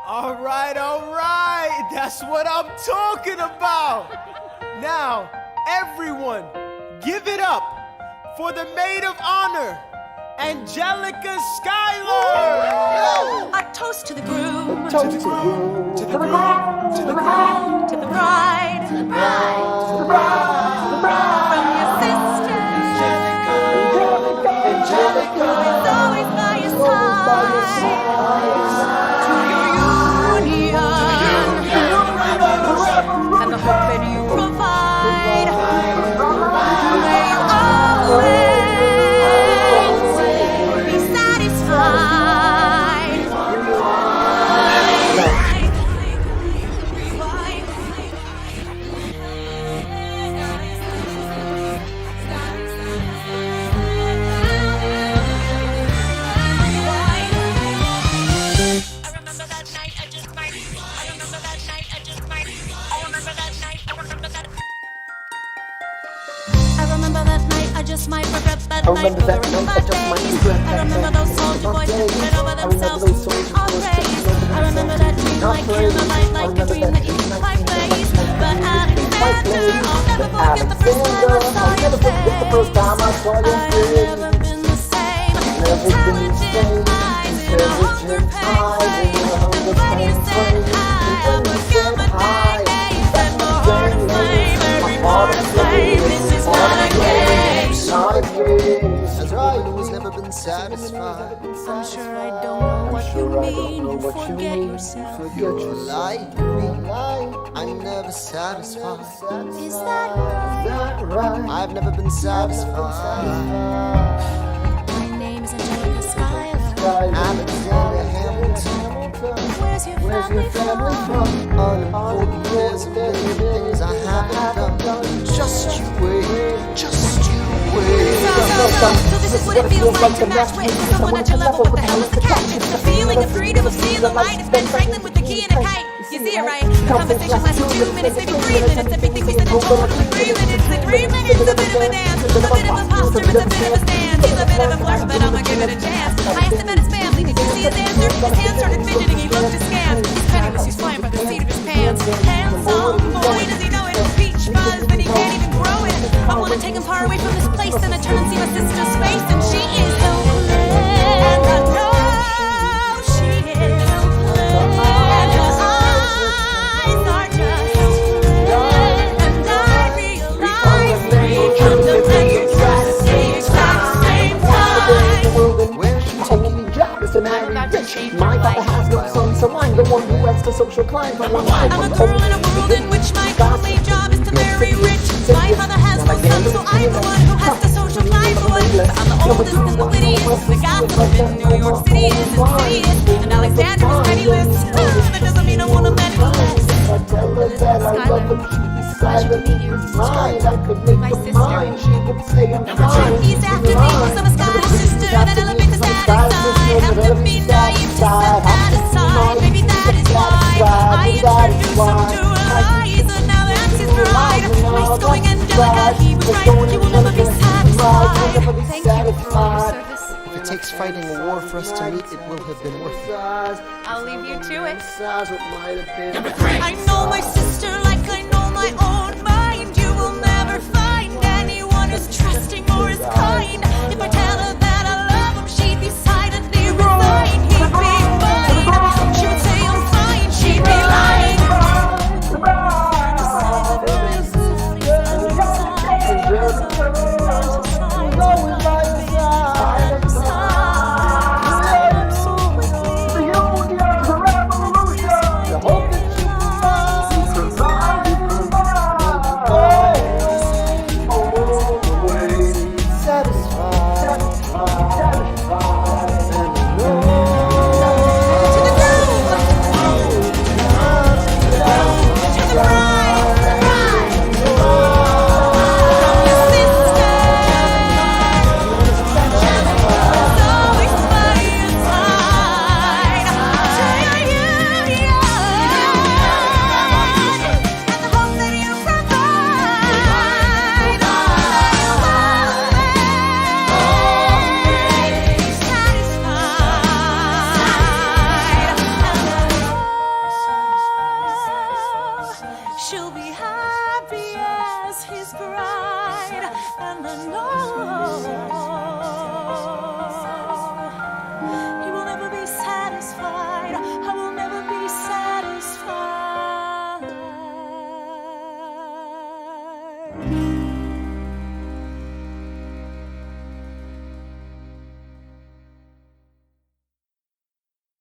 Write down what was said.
All right. That's what I'm talking about. Now, everyone, give it up for the maid of honor, Angelica Schuyler. A toast to the groom. To the groom. To the groom. To the groom. To the bride. To the bride. To the bride. To the bride. From your sister. Angelica. Who's always by your side. To your union. And the hope that you provide. May you always be satisfied. I remember that night, I just might regret that night for the rest of my days. I remember those soldier boys that put it over themselves all praise. I remember that dream like candlelight, like a dream that you quite face. But Alexander, I'll never forget the first time I saw your face. I've never been the same. Intelligent eyes in a hunger pain. And funny you said I forget my name. And my heart flame, every part of flame. This is what I gave. That's right, who's never been satisfied. I'm sure I don't know what you mean. You forget yourself. You lie to me, I'm never satisfied. Is that right? I've never been satisfied. My name is Angelica Schuyler. Alexander Hamilton. Where's your family from? Unimportant, there's a million things I haven't done. Just you wait, just you wait. So this is what it feels like to match with someone at your level. What the hell is the catch? It's the feeling of freedom of seeing the light. It's Ben Franklin with the key and a kite. You see it right? Conversation lasting 2 minutes, maybe 3 minutes. Everything we said and told, 3 minutes and 3 minutes. A bit of a dance, a bit of a posture, it's a bit of a stand. He's a bit of a flirt, but I'ma give it a chance. I asked about his family, did you see his answer? His hands started fidgeting, he looked askance. His penniless, he's flying by the seat of his pants. Handsome boy, does he know it? Peach fuzz, but he can't even grow it. I wanna take him far away from this place, and I turn and see my sister's face, and she is hopeless. And I know she is hopeless. And her eyes are just hopeless. And I realize we come to take at the exact same time. When she told me job is to marry rich. My father has no son, so I'm the one who has the social climb from one life. I'm a girl in a world in which my only job is to marry rich. My father has no son, so I'm the one who has to social climb for it. But I'm the oldest and the wittiest. The guy who lives in New York City is, and Alexander is penniless. That doesn't mean I want him any less. Schuyler, pleasure to meet you. My sister. He's after me, cause I'm a Scottish sister that elevates the static side. Have to be naive to set that aside. Maybe that is why I introduced him to Eliza. Now that's his bride. Nice going Angelica, he was right. He will never be satisfied. Thank you for all your service. If it takes fighting a war for us to meet, it will have been worth it. I'll leave you to it. Number 3. I know my sister like I know my own mind. You will never find anyone who's trusting or is kind. If I tell her that I love him, she'd be silently resigned. He'd be